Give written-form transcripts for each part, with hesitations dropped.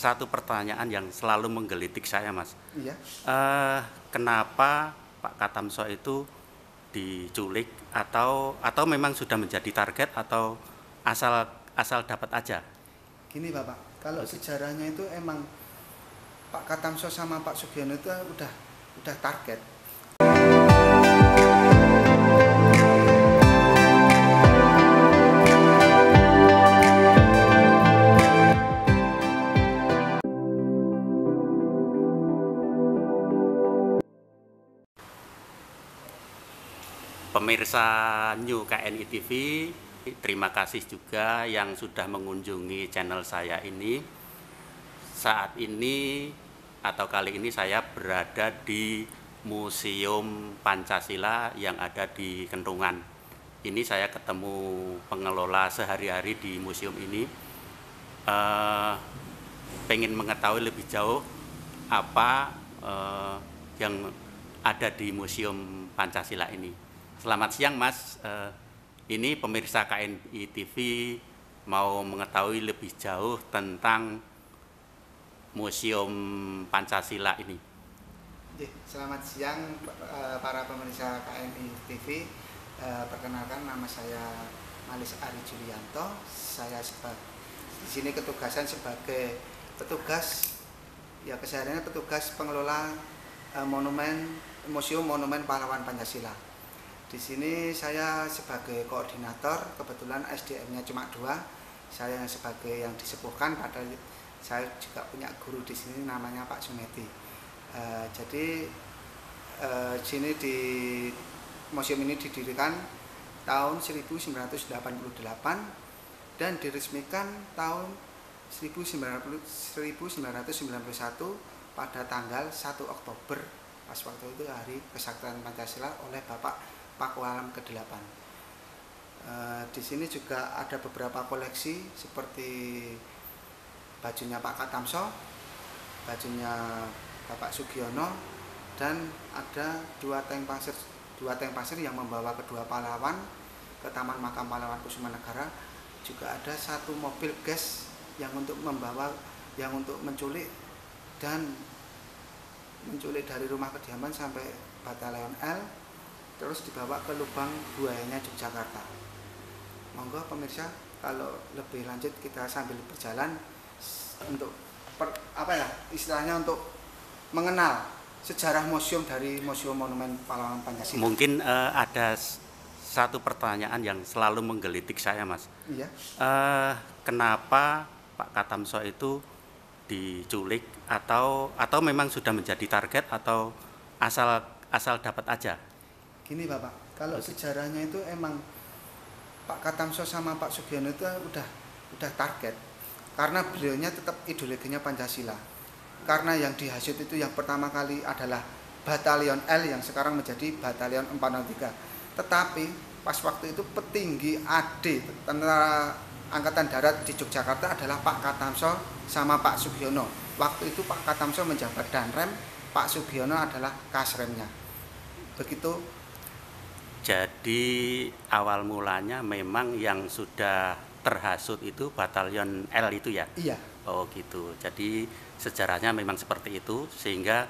satu pertanyaan yang selalu menggelitik saya, Mas. Iya. Kenapa Pak Katamso itu diculik atau memang sudah menjadi target atau asal dapat aja? Gini Bapak, kalau sejarahnya itu emang Pak Katamso sama Pak Sugiono itu udah target. Pemirsa New KNI TV, terima kasih juga yang sudah mengunjungi channel saya ini. Saat ini atau kali ini saya berada di Museum Pancasila yang ada di Kentungan. Ini saya ketemu pengelola sehari-hari di museum ini. Pengen mengetahui lebih jauh apa yang ada di Museum Pancasila ini. Selamat siang Mas, ini pemirsa KNI TV mau mengetahui lebih jauh tentang Museum Pancasila ini. Selamat siang para pemirsa KNI TV. Perkenalkan, nama saya Malis Ari Julianto. Saya di sini ketugasan sebagai petugas, ya kesehariannya petugas pengelola Museum Monumen Pahlawan Pancasila. Di sini saya sebagai koordinator, kebetulan SDM-nya cuma 2. Saya sebagai yang disepuhkan, padahal saya juga punya guru di sini namanya Pak Sumedi. Jadi sini di museum ini didirikan tahun 1988 dan diresmikan tahun 1991 pada tanggal 1 Oktober, pas waktu itu hari kesaktian Pancasila oleh Bapak Pakualam ke-8. Di sini juga ada beberapa koleksi seperti bajunya Pak Katamso, bajunya Bapak Sugiono, dan ada dua tank pasir yang membawa kedua pahlawan ke Taman Makam Pahlawan Kusumanegara. Juga ada satu mobil gas yang untuk menculik dari rumah kediaman sampai Batalion L, terus dibawa ke lubang buayanya Yogyakarta. Monggo pemirsa, kalau lebih lanjut kita sambil berjalan untuk istilahnya untuk mengenal sejarah museum dari Museum Monumen Pahlawan Pancasila. Mungkin ada satu pertanyaan yang selalu menggelitik saya, Mas. Iya. Kenapa Pak Katamso itu diculik atau memang sudah menjadi target atau asal dapat aja? Gini Bapak, kalau sejarahnya itu emang Pak Katamso sama Pak Sugiono itu udah target, karena beliaunya tetap ideologinya Pancasila. Karena yang dihasut itu yang pertama kali adalah Batalion L yang sekarang menjadi Batalion 403. Tetapi pas waktu itu petinggi AD Tentara Angkatan Darat di Yogyakarta adalah Pak Katamso sama Pak Sugiono. Waktu itu Pak Katamso menjabat Danrem, Pak Sugiono adalah Kasremnya. Begitu. Jadi awal mulanya memang yang sudah terhasut itu Batalion L itu ya? Iya. Oh gitu. Jadi sejarahnya memang seperti itu, sehingga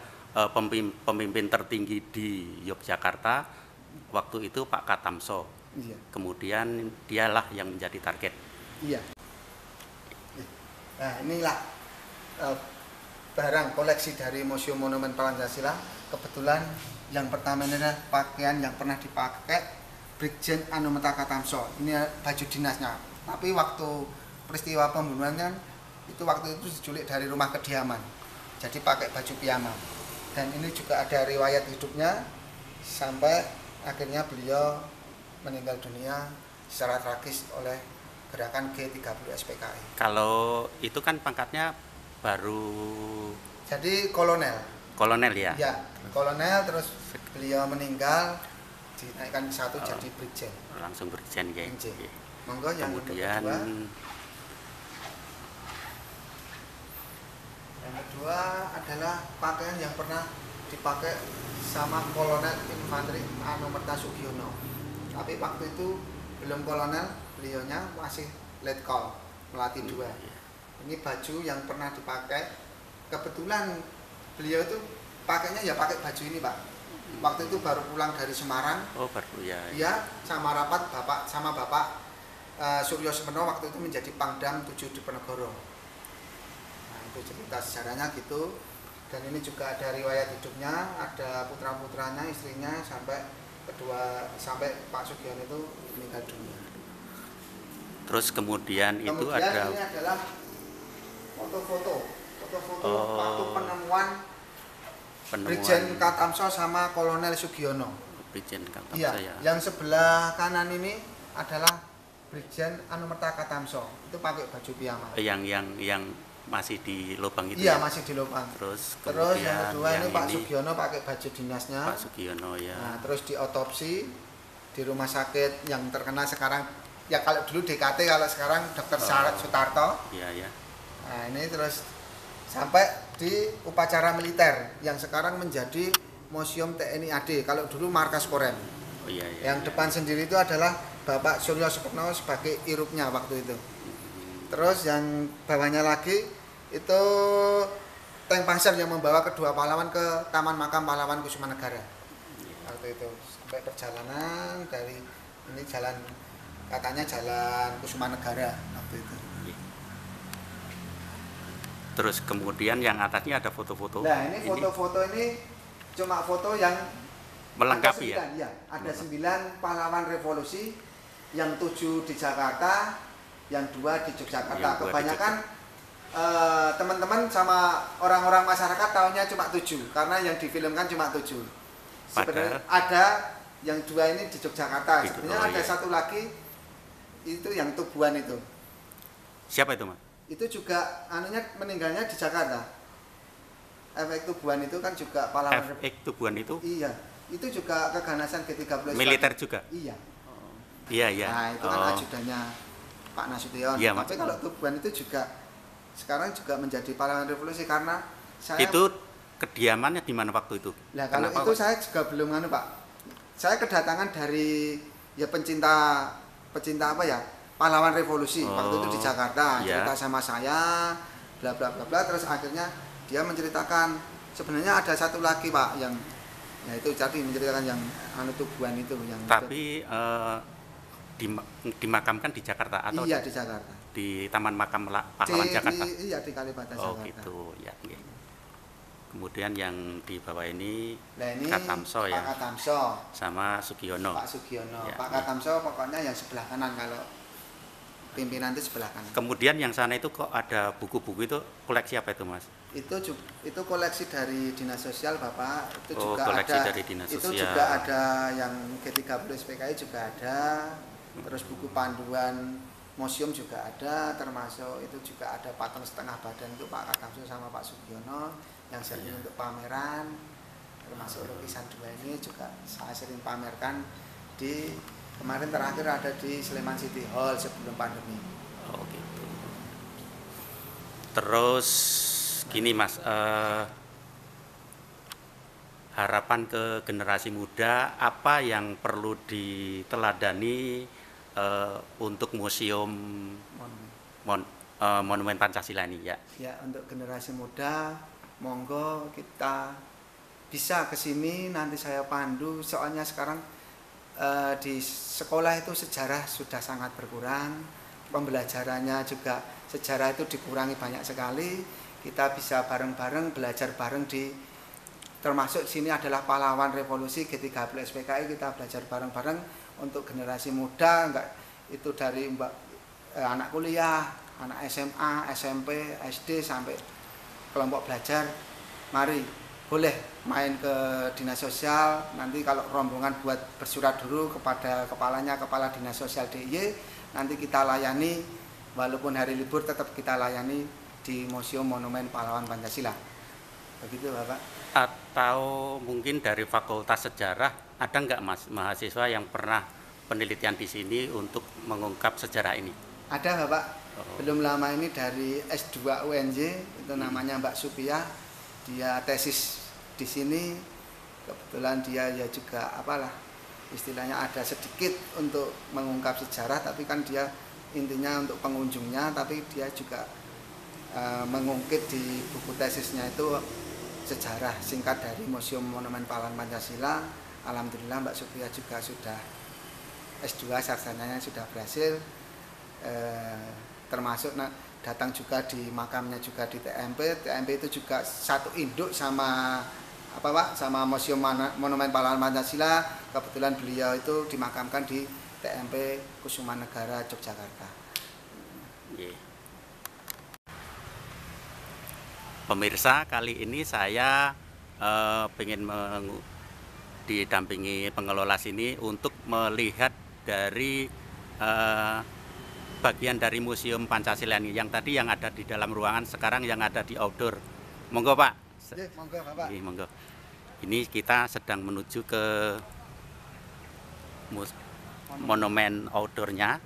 pemimpin tertinggi di Yogyakarta waktu itu Pak Katamso. Iya. Kemudian dialah yang menjadi target. Iya. Nah inilah barang koleksi dari Museum Monumen Pancasila. Kebetulan yang pertama ini adalah pakaian yang pernah dipakai Brigjen Anumeta Katamso. Ini baju dinasnya. Tapi waktu peristiwa pembunuhannya waktu itu diculik dari rumah kediaman. Jadi pakai baju piyama. Dan ini juga ada riwayat hidupnya sampai akhirnya beliau meninggal dunia secara tragis oleh gerakan G30 SPKI. Kalau itu kan pangkatnya baru jadi kolonel. Kolonel ya? Ya, kolonel, terus beliau meninggal, dinaikkan satu jadi brigjen. Langsung brigjen ya. Monggo yang kemudian yang kedua adalah pakaian yang pernah dipakai sama Kolonel Infanteri Anumeta Sugiono. Tapi waktu itu belum kolonel, beliaunya masih letkol, melati 2. Ini baju yang pernah dipakai. Kebetulan beliau itu pakainya ya pakai baju ini, Pak. Waktu itu baru pulang dari Semarang. Oh, baru ya. Iya, sama rapat Bapak Suryo Semeno waktu itu menjadi Pangdam 7 Diponegoro. Nah, itu cerita sejarahnya gitu. Dan ini juga ada riwayat hidupnya, ada putra-putranya, istrinya sampai Pak Sugiono itu meninggal dunia. Terus kemudian itu ada ini adalah foto-foto waktu penemuan Brigjen Katamso sama Kolonel Sugiono. Brigjen Katamso Iya, ya. yang sebelah kanan ini adalah Brigjen Anumerta Katamso. Itu pakai baju piyama. Yang masih di lubang itu. Iya, ya? masih di lubang. Terus yang kedua ini Pak Sugiono pakai baju dinasnya. Pak Sugiono ya. Nah, terus diotopsi di rumah sakit yang terkenal sekarang. Ya kalau dulu DKT, kalau sekarang Dr. Sutarto. Iya, ya. Nah, ini terus sampai di upacara militer yang sekarang menjadi Museum TNI AD. Kalau dulu markas Korem. Oh iya, Yang depan sendiri itu adalah Bapak Suryo Semeno sebagai irupnya waktu itu. Terus yang bawahnya lagi itu tank panser yang membawa kedua pahlawan ke Taman Makam Pahlawan Kusumanegara. Waktu itu sampai perjalanan dari ini katanya jalan Kusumanegara waktu itu. Terus kemudian yang atasnya ada foto-foto. Nah, ini foto-foto ini cuma foto yang melengkapi ada 9, ya. Ada 9 pahlawan revolusi, yang 7 di Jakarta, yang 2 di Yogyakarta. Kebanyakan teman-teman sama orang-orang masyarakat tahunya cuma 7 karena yang difilmkan cuma 7. Sebenarnya ada yang 2 ini di Yogyakarta. Sebenarnya ada satu lagi itu yang Tubuhan itu. Siapa itu, Mas? Itu juga meninggalnya di Jakarta. Efek Tubuhan itu kan juga pahlawan. Efek Tubuhan itu? Iya, itu juga keganasan G30. Militer juga? Iya. Iya, iya. Nah, itu kan ajudannya Pak Nasution. Iya, tapi kalau Tubuhan itu juga sekarang juga menjadi pahlawan revolusi karena saya. Itu kediamannya di mana waktu itu? Nah, kalau itu saya juga belum Pak. Saya kedatangan dari ya pecinta apa ya? Pahlawan revolusi. Waktu itu di Jakarta, cerita sama saya, bla bla bla bla, terus akhirnya dia menceritakan sebenarnya ada satu lagi, Pak, yang ya itu tadi menceritakan yang Tubuhan itu yang tapi dimakamkan di Jakarta atau? Iya, di Jakarta. Di Taman Makam Pahlawan Jakarta. Iya, di Kalibata Jakarta. Oh, gitu. Ya, okay. Kemudian yang di bawah ini, ini Katamso ya. Pak Katamso sama Sugiono. Pak Sugiono. Ya, Pak Katamso pokoknya yang sebelah kanan, kalau pimpinan itu sebelah kanan. Kemudian yang sana itu kok ada buku-buku, itu koleksi apa itu, Mas? Itu koleksi dari Dinas Sosial, Bapak. Itu juga koleksi ada dari Dinas itu Sosial. juga ada yang G30 SPKI juga ada. Terus buku panduan museum juga ada, termasuk itu juga ada patung setengah badan itu Pak Katamso sama Pak Sugiono yang sering untuk pameran. Termasuk lukisan 2 ini juga saya sering pamerkan di kemarin terakhir ada di Sleman City Hall sebelum pandemi. Oh, gitu. Terus gini, Mas, harapan ke generasi muda, apa yang perlu diteladani untuk museum Monumen Pancasila ini ya? Ya, untuk generasi muda, monggo kita bisa ke sini, nanti saya pandu. Soalnya sekarang di sekolah itu sejarah sudah sangat berkurang, pembelajarannya juga sejarah itu dikurangi banyak sekali. Kita bisa bareng-bareng belajar bareng termasuk sini adalah pahlawan revolusi G30 SPKI, kita belajar bareng-bareng untuk generasi muda, enggak itu dari anak kuliah, anak SMA, SMP, SD sampai kelompok belajar. Mari boleh main ke Dinas Sosial, nanti kalau rombongan buat bersurat dulu kepada kepala Dinas Sosial DIY, nanti kita layani, walaupun hari libur tetap kita layani di Museum Monumen Pahlawan Pancasila. Begitu, Bapak. Atau mungkin dari Fakultas Sejarah ada nggak, Mas, mahasiswa yang pernah penelitian di sini untuk mengungkap sejarah ini? Ada, Bapak. Belum lama ini dari S2 UNJ, itu namanya Mbak Supia, dia tesis di sini. Kebetulan dia ya juga istilahnya ada sedikit untuk mengungkap sejarah, tapi kan dia intinya untuk pengunjungnya, tapi dia juga mengungkit di buku tesisnya itu sejarah singkat dari Museum Monumen Pahlawan Pancasila. Alhamdulillah Mbak Sofia juga sudah S2, sarjananya sudah berhasil, termasuk datang juga di makamnya juga di TMP. TMP itu juga satu induk sama apa Pak, sama Museum Monumen Pahlawan Pancasila. Kebetulan beliau itu dimakamkan di TMP Kusumanegara, Yogyakarta. Pemirsa, kali ini saya ingin didampingi pengelola sini untuk melihat dari bagian dari Museum Pancasila ini. Yang tadi yang ada di dalam ruangan, sekarang yang ada di outdoor. Monggo Pak. Monggo Bapak. Monggo. Ini kita sedang menuju ke monumen outdoornya.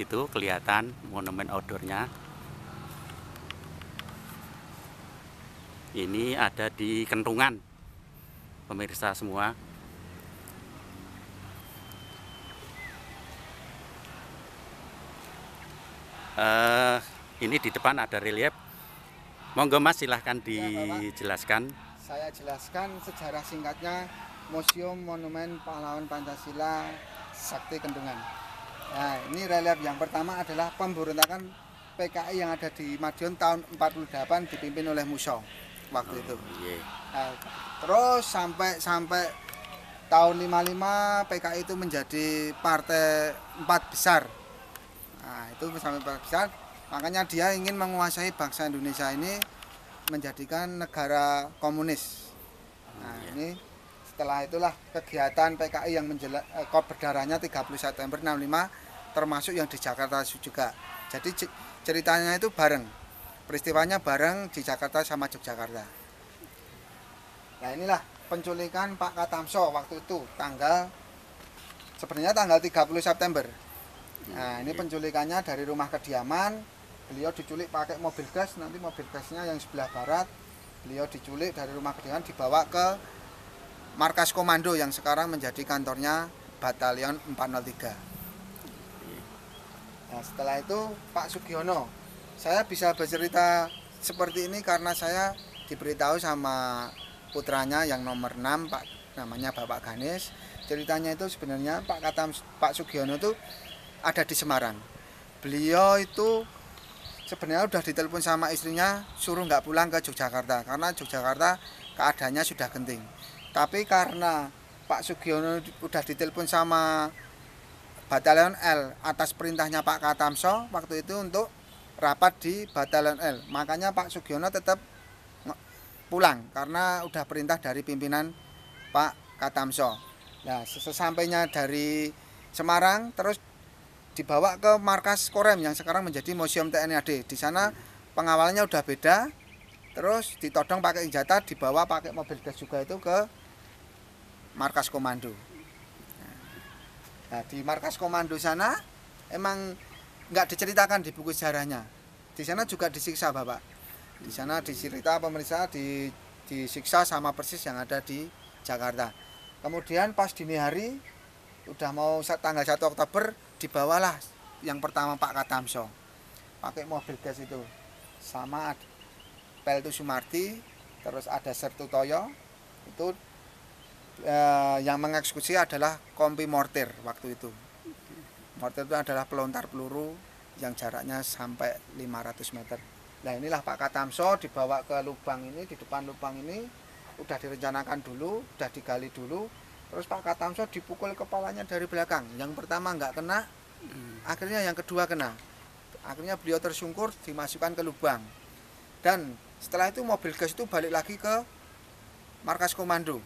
Itu kelihatan monumen outdoornya. Ini ada di Kentungan, pemirsa semua. Ini di depan ada relief. Monggo Mas, silahkan dijelaskan. Saya jelaskan sejarah singkatnya Museum Monumen Pahlawan Pancasila Sakti Kentungan. Nah, ini relief yang pertama adalah pemberontakan PKI yang ada di Madiun tahun 48 dipimpin oleh Muso waktu itu. Nah, terus sampai tahun 55 PKI itu menjadi partai 4 besar. Nah, itu sampai 4 besar. Makanya dia ingin menguasai bangsa Indonesia ini, menjadikan negara komunis. Nah, ini setelah itulah kegiatan PKI yang berdarahannya 30 September 65, termasuk yang di Jakarta juga. Jadi ceritanya itu bareng, peristiwanya bareng di Jakarta sama Yogyakarta. Nah, inilah penculikan Pak Katamso waktu itu sebenarnya tanggal 30 September. Nah, ini penculikannya dari rumah kediaman. Beliau diculik pakai mobil gas, nanti mobil gasnya yang sebelah barat. Beliau diculik dari rumah kediaman, dibawa ke markas komando yang sekarang menjadi kantornya Batalion 403. Nah, setelah itu Pak Sugiono. Saya bisa bercerita seperti ini karena saya diberitahu sama putranya yang nomor 6, namanya Bapak Ganes. Ceritanya itu sebenarnya Pak Sugiono itu ada di Semarang. Beliau itu sebenarnya udah ditelepon sama istrinya suruh nggak pulang ke Yogyakarta karena Yogyakarta keadaannya sudah genting. Tapi karena Pak Sugiono udah ditelepon sama Batalion L atas perintahnya Pak Katamso waktu itu untuk rapat di Batalion L, makanya Pak Sugiono tetap pulang karena udah perintah dari pimpinan Pak Katamso. Nah, sesampainya dari Semarang terus dibawa ke markas Korem yang sekarang menjadi Museum TNI AD. Di sana pengawalannya udah beda, terus ditodong pakai senjata, dibawa pakai mobil gas juga itu ke markas komando. Nah, di markas komando sana emang nggak diceritakan di buku sejarahnya. Di sana juga disiksa Bapak. Di sana dicerita pemeriksa disiksa sama persis yang ada di Jakarta. Kemudian pas dini hari udah mau tanggal 1 Oktober dibawalah yang pertama Pak Katamso pakai mobil gas itu sama Peltu Sumarti, terus ada Sertu Toyo. Itu yang mengeksekusi adalah kompi mortir waktu itu. Mortir itu adalah pelontar peluru yang jaraknya sampai 500 meter. Nah, inilah Pak Katamso dibawa ke lubang ini, di depan lubang ini udah direncanakan dulu, udah digali dulu. Terus Pak Katamso dipukul kepalanya dari belakang. Yang pertama nggak kena, akhirnya yang kedua kena. Akhirnya beliau tersungkur, dimasukkan ke lubang. Dan setelah itu mobil gas itu balik lagi ke markas komando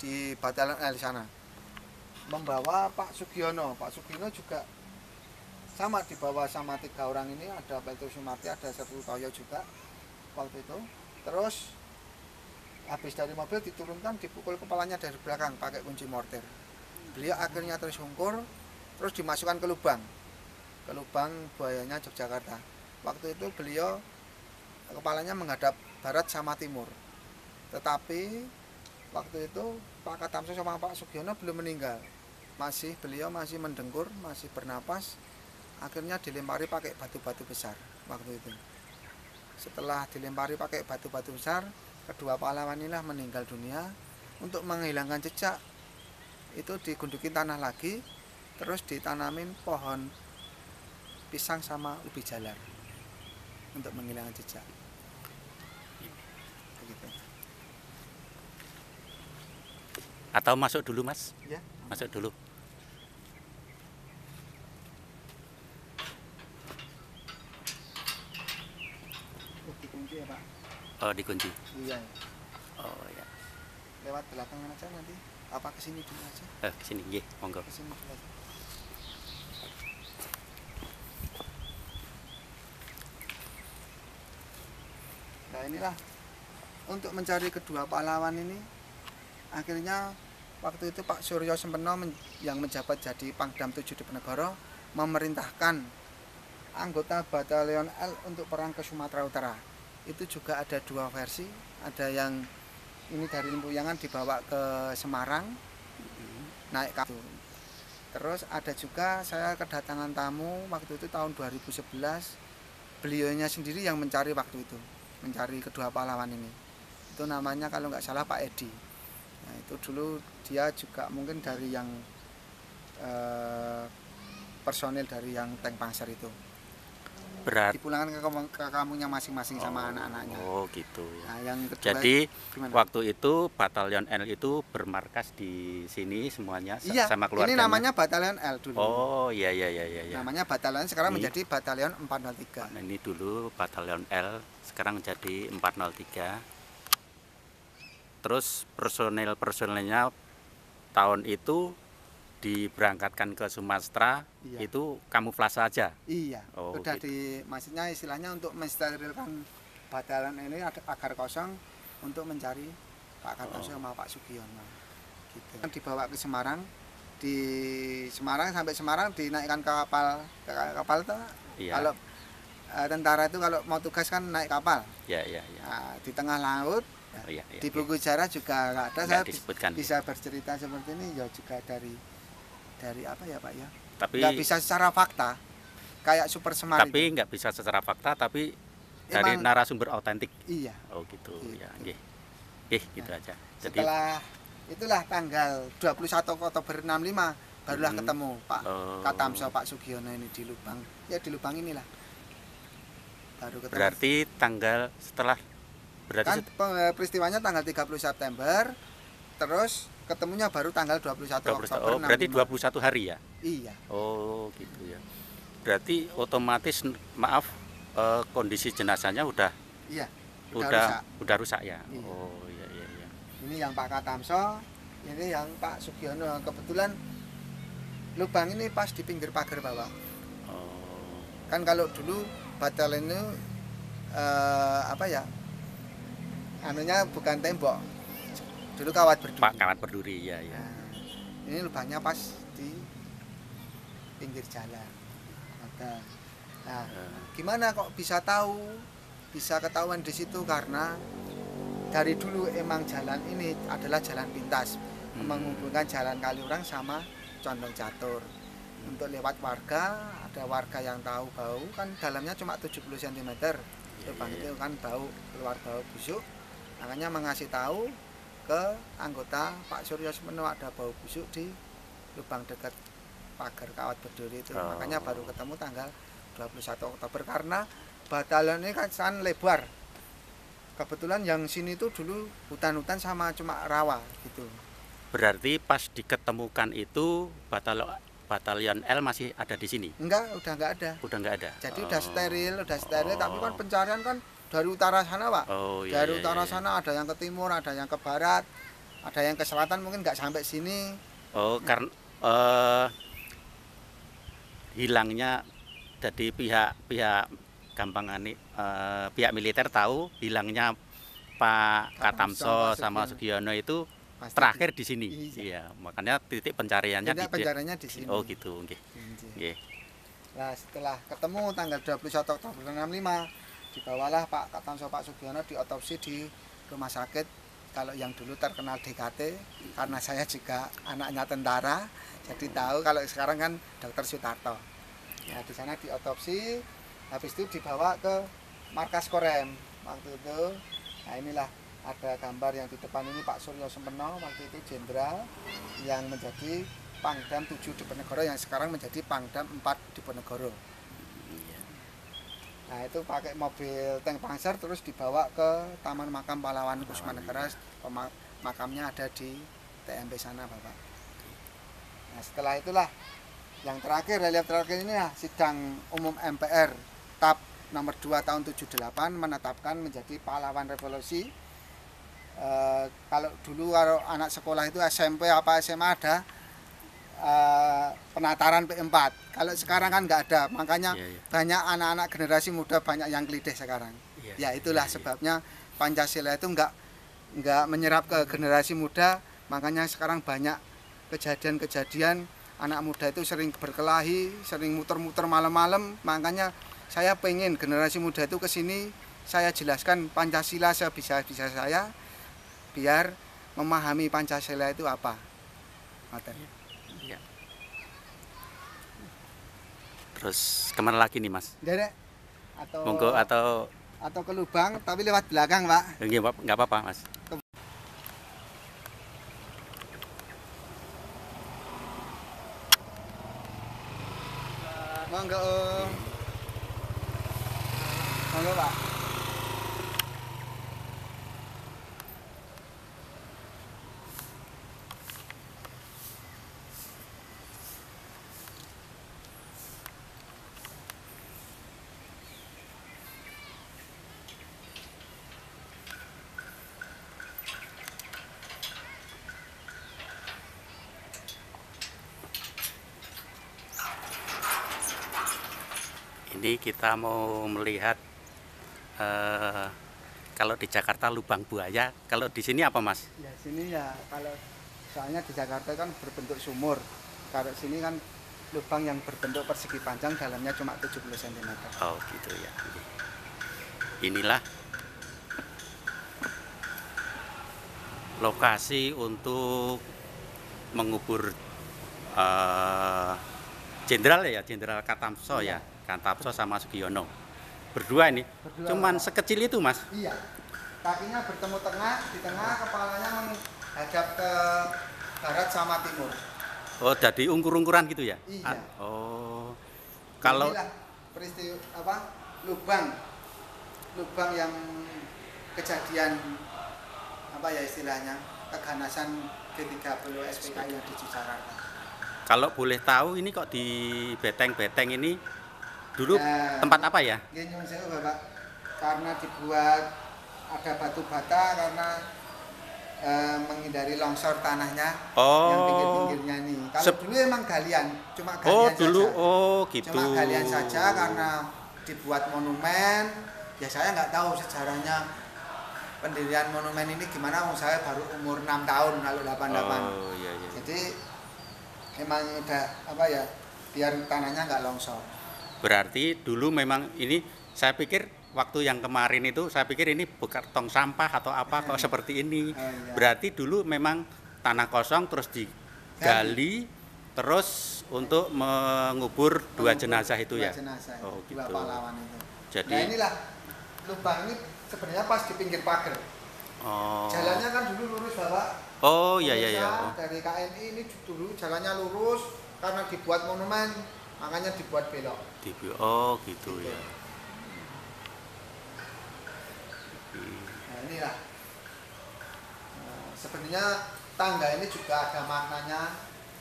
di Batalion L sana, membawa Pak Sugiono. Pak Sugiono juga sama dibawa sama 3 orang ini, ada Peltu Sumarti, ada Sertu Toyo juga waktu itu. Terus habis dari mobil diturunkan, dipukul kepalanya dari belakang pakai kunci mortir. Beliau akhirnya tersungkur, terus dimasukkan ke lubang buayanya Yogyakarta. Waktu itu beliau kepalanya menghadap barat sama timur. Tetapi waktu itu Pak Katamso sama Pak Sugiono belum meninggal, beliau masih mendengkur, masih bernapas. Akhirnya dilempari pakai batu-batu besar. waktu itu. Setelah dilempari pakai batu-batu besar, kedua pahlawan inilah meninggal dunia. Untuk menghilangkan jejak itu digundukin tanah lagi, terus ditanamin pohon pisang sama ubi jalar untuk menghilangkan jejak. Begitu. Atau masuk dulu Mas? Ya. Masuk dulu. Dikunci ya Pak? Oh, dikunci. Iya. Oh ya. Lewat belakangan aja nanti. Apa kesini dulu aja? Kesini, nggih, monggo. Kesini dulu aja. Nah inilah untuk mencari kedua pahlawan ini, akhirnya waktu itu Pak Suryo Sempeno yang menjabat jadi Pangdam 7 Diponegoro memerintahkan anggota Batalion L untuk perang ke Sumatera Utara. Itu juga ada dua versi, ada yang ini dari Lempuyangan dibawa ke Semarang naik kapal. Terus ada juga saya kedatangan tamu waktu itu tahun 2011, beliaunya sendiri yang mencari waktu itu, mencari kedua pahlawan ini. Itu namanya kalau nggak salah Pak Edi. Nah, itu dulu dia juga mungkin dari yang personil dari yang tank Panzer itu. Berat. Dipulangkan ke kampungnya masing-masing sama anak-anaknya. Oh gitu ya. Nah, yang kedua, Jadi gimana? waktu itu Batalion L itu bermarkas di sini semuanya Iya, sama keluarganya. ini namanya Batalion L dulu. Oh iya iya iya iya. Namanya Batalion sekarang Ini. menjadi Batalion 403. Nah, ini dulu Batalion L, sekarang jadi 403. Terus personelnya tahun itu diberangkatkan ke Sumatera, Iya. itu kamuflase aja. Iya, Oh, udah gitu. maksudnya istilahnya untuk mensterilkan batalion ini agar kosong untuk mencari Pak Kartoso sama Pak Sugiono. Gitu. Dibawa ke Semarang, di Semarang sampai Semarang dinaikkan ke kapal itu. Iya. Kalau tentara itu kalau mau tugas kan naik kapal. Ya ya ya. Nah, di tengah laut. Oh, iya, iya, Di buku sejarah juga nggak ada. Nggak Saya disebutkan, bisa bercerita seperti ini ya juga dari apa ya Pak ya? Tapi Nggak bisa secara fakta kayak Super Semar itu. nggak bisa secara fakta, tapi dari Emang- narasumber autentik. Iya. Oh gitu, Gitu. ya, nggih. Nggih, gitu aja. Jadi Setelah itulah tanggal 21 Oktober 65 barulah ketemu Pak Oh. Katamso, Pak Sugiono ini di Lubang. Ya di Lubang inilah. Baru ketemu. berarti tanggal setelah Kan peristiwanya tanggal 30 September, terus ketemunya baru tanggal 21 21. Oktober. Oh, berarti 65. 21 hari ya? Iya. Oh, gitu ya. Berarti otomatis maaf kondisi jenazahnya udah Iya. Rusak. udah rusak ya. Iya. Oh, iya iya iya. Ini yang Pak Katamso, ini yang Pak Sugiono. Kebetulan Lubang ini pas di pinggir pagar bawah. Oh. Kan kalau dulu batalion itu apa ya? Anunya bukan tembok. Dulu kawat berduri. Pak kawat berduri ya ya. Nah, ini lubangnya pas di pinggir jalan. Ada. Nah, gimana kok bisa tahu? Bisa ketahuan di situ karena dari dulu emang jalan ini adalah jalan pintas menghubungkan jalan Kaliurang sama Condong Catur. Untuk lewat warga, ada warga yang tahu bau kan dalamnya cuma 70 cm. Lubang itu kan bau, keluar bau busuk. Makanya mengasih tahu ke anggota Pak Suryo Sempeno ada bau busuk di lubang dekat pagar kawat berduri itu. Oh. Makanya baru ketemu tanggal 21 Oktober karena batalion ini kan lebar. Kebetulan yang sini tuh dulu hutan-hutan sama cuma rawa gitu. Berarti pas diketemukan itu batalion L masih ada di sini. Enggak, udah enggak ada. Udah nggak ada. Jadi udah steril, Oh. tapi kan pencarian kan dari utara sana, Pak. Oh iya. Dari iya, utara iya. sana ada yang ke timur, ada yang ke barat, ada yang ke selatan mungkin nggak sampai sini. Oh, karena hilangnya jadi pihak gampangane pihak militer tahu hilangnya Pak Katamso sama Sugiono itu Pasti terakhir di sini. Iya. Iya, makanya titik pencariannya Tidak pencariannya di sini. Oh gitu, nggih. Nggih. Nah, setelah ketemu tanggal 21 Oktober 65 dibawalah Pak Katamso Pak Sugiono diotopsi di rumah sakit kalau yang dulu terkenal DKT karena saya juga anaknya tentara jadi tahu kalau sekarang kan Dr. Sutarto. Nah, di sana diotopsi Habis itu dibawa ke markas Korem waktu itu. Nah inilah ada gambar yang di depan ini Pak Suryo Sempeno, waktu itu jenderal yang menjadi Pangdam 7 Diponegoro, yang sekarang menjadi Pangdam 4 Diponegoro. Nah itu pakai mobil tank Panzer terus dibawa ke Taman Makam Pahlawan Kusmanegara. Makamnya ada di TMP sana Bapak. Nah setelah itulah yang terakhir, relief terakhir ini ya sidang umum MPR TAP nomor 2 tahun 78 menetapkan menjadi pahlawan revolusi. Kalau dulu kalau anak sekolah itu SMP apa SMA ada penataran P4. Kalau sekarang kan nggak ada, makanya banyak anak-anak generasi muda banyak yang kelideh sekarang. Ya itulah sebabnya Pancasila itu nggak menyerap ke generasi muda, makanya sekarang banyak kejadian-kejadian anak muda itu sering berkelahi, sering muter-muter malam-malam. Makanya saya pengen generasi muda itu kesini, saya jelaskan Pancasila sebisa-bisa saya, biar memahami Pancasila itu apa. Ya. Terus kemana lagi nih Mas? Derek atau Monggo atau ke lubang, tapi lewat belakang Pak. Nggak apa-apa Mas. Monggo Om. Monggo Pak. Ini kita mau melihat kalau di Jakarta lubang buaya, kalau di sini apa Mas? Ya sini ya, kalau soalnya di Jakarta kan berbentuk sumur. Kalau sini kan lubang yang berbentuk persegi panjang, dalamnya cuma 70 cm. Oh gitu ya. Inilah lokasi untuk mengubur jenderal Katamso ya. Katamso sama Sugiono berdua ini. Cuman Pak. Sekecil itu Mas? Iya, kakinya bertemu di tengah, kepalanya menghadap ke barat sama timur. Oh, jadi ungkur-ungkuran gitu ya? Iya. Oh, kalau inilah peristiwa lubang yang kejadian istilahnya keganasan G30 SPKI yang di Jakarta. Kalau boleh tahu ini kok di beteng-beteng ini dulu ya, tempat apa ya? Nyuwun sewu Bapak, karena dibuat ada batu bata karena menghindari longsor tanahnya yang pinggir-pinggirnya nih. Kalau dulu emang galian, cuma galian dulu, saja. Gitu. Cuma galian saja karena dibuat monumen. Ya saya nggak tahu sejarahnya pendirian monumen ini gimana. Saya baru umur 6 tahun kalau 88. Iya. Jadi emang udah biar tanahnya nggak longsor. Berarti dulu memang ini, saya pikir waktu yang kemarin itu saya pikir ini bukan tong sampah atau apa kok seperti ini. Iya. Berarti dulu memang tanah kosong terus digali terus untuk mengubur dua jenazah itu ya. Jenazah, oh gitu. Dua pahlawan itu. Jadi nah inilah lubang ini sebenarnya pas di pinggir pagar. Jalannya kan dulu lurus Bapak. Oh iya. Dari KNI ini dulu jalannya lurus, karena dibuat monumen makanya dibuat belok. Oh gitu ya. Nah inilah. Sebenarnya tangga ini juga ada maknanya.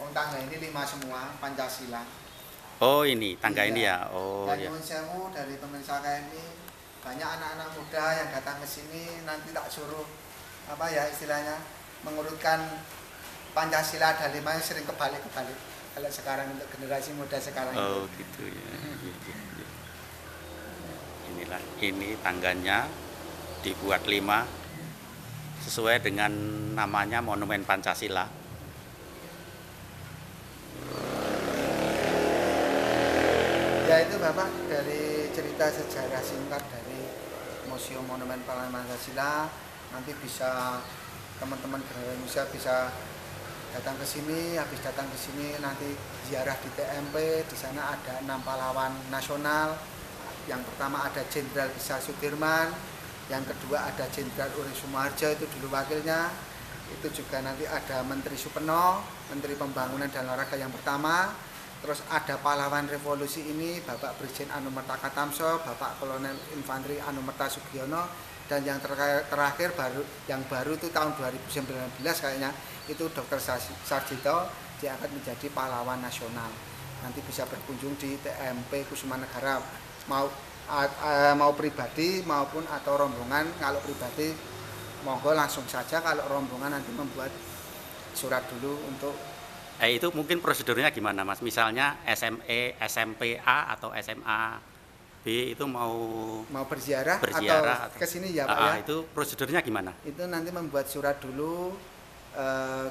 Tangga ini 5 semua, Pancasila. Oh ini tangga ini ya. Dan nyuwun sewu dari pemirsa KNI, banyak anak-anak muda yang datang ke sini, nanti tak suruh istilahnya mengurutkan Pancasila ada 5 yang sering kebalik-kebalik. Kalau sekarang untuk generasi muda sekarang gitu ya. Inilah, ini tangganya dibuat 5 sesuai dengan namanya Monumen Pancasila. Ya itu Bapak, dari cerita sejarah singkat dari Museum Monumen Pancasila. Nanti bisa teman-teman generasi Indonesia bisa datang ke sini. Habis datang ke sini nanti ziarah di TMP. Di sana ada 6 pahlawan nasional, Yang pertama ada Jenderal Besar Sudirman, yang kedua ada Jenderal Uri Sumoharjo, itu dulu wakilnya. Itu juga nanti ada Menteri Supeno, Menteri Pembangunan dan Olahraga yang pertama. Terus ada pahlawan revolusi ini Bapak Brigjen Anumerta Katamso, Bapak Kolonel Infanteri Anumerta Sugiono, dan yang terakhir yang baru itu tahun 2019 kayaknya itu Dr. Sarjito diangkat menjadi pahlawan nasional. Nanti bisa berkunjung di TMP Kusumanegara, mau pribadi maupun atau rombongan. Kalau pribadi monggo langsung saja, kalau rombongan nanti membuat surat dulu untuk itu mungkin prosedurnya gimana Mas? Misalnya SME, SMPA atau SMA B itu mau berziarah atau ke sini ya Pak ya. Itu prosedurnya gimana? Itu nanti membuat surat dulu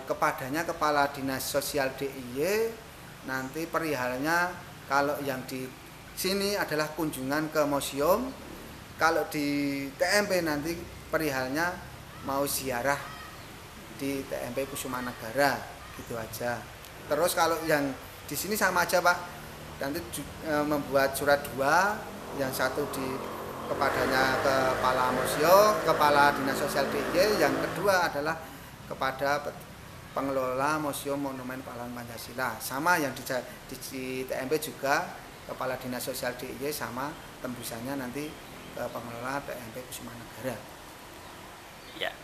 kepadanya Kepala Dinas Sosial DIY. Nanti perihalnya kalau yang di sini adalah kunjungan ke museum, kalau di TMP nanti perihalnya mau ziarah di TMP Kusumanegara, gitu aja. Terus kalau yang di sini sama aja Pak, nanti membuat surat dua, yang satu kepadanya Kepala Museum, Kepala Dinas Sosial DIY, yang kedua adalah kepada pengelola Museum Monumen Pahlawan Pancasila. Sama yang di TMP juga Kepala Dinas Sosial DIY, sama tembusannya nanti ke pengelola TMP Kusumanegara. Ya,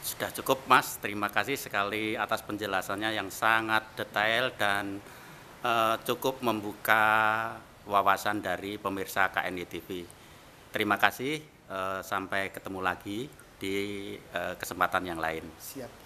sudah cukup Mas, terima kasih sekali atas penjelasannya yang sangat detail dan cukup membuka wawasan dari pemirsa KNI TV. Terima kasih, sampai ketemu lagi di kesempatan yang lain. Siap.